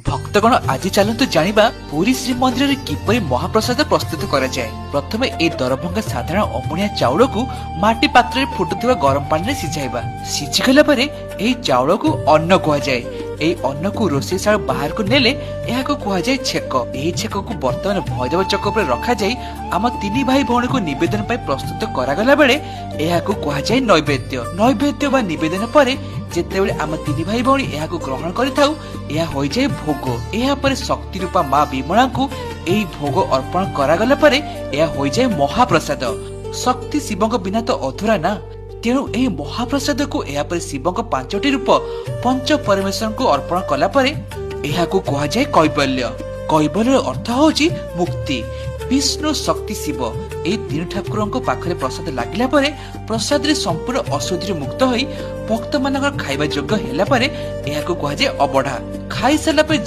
भक्तगण आज चलतु जानिबा पुरी श्रीमंदिर रे किपरि महाप्रसाद प्रस्तुत करा जाय। प्रथमे ए दरभंगा साधारण अमुनिया चाउल को माटी पात्र रे फुटुथिबा गरम पानी रे सिझाइबा। सिझी गला परे एई चाउल को अन्न कुहा जाय। एई अन्न को रोसेशाळ बाहर को नेले एहा को कुहा जाय छेक। एई छेक को वर्तमान भैरव चक पर रखा जाय आम तीन भाई भौणी को निवेदन पय प्रस्तुत करा गला बेले एहा को कुहा जाय नैवेद्य। नैवेद्य बा निवेदन परे जेतेबेले आम तीन भाई भौणी एहा को ग्रहण करिथाउ एहा होई जाय भोग। एहा परे शक्ति रूपा मां विमला को एई भोग अर्पण करा गला परे एहा होई जाय महाप्रसाद। शक्ति शिवଙ୍କ बिना तो अधूरा ना, तेणु एही महाप्रसाद को एहा परे शिवଙ୍କ पांचटी रूप पंच परमेश्वर को अर्पण कला परे एहा को कहा जाय कैवल्य। कैवल्य अर्थ होची मुक्ति। विष्णु शक्ति शिव ए तीन ठाकुरଙ୍କ पाखरे प्रसाद लागिला परे प्रसाद रे संपूर्ण अशुद्धि मुक्त होई भक्त मानकर खाइबा योग्य हेला परे एहा को कहा जाय अबढ़ा। खाइ सला पे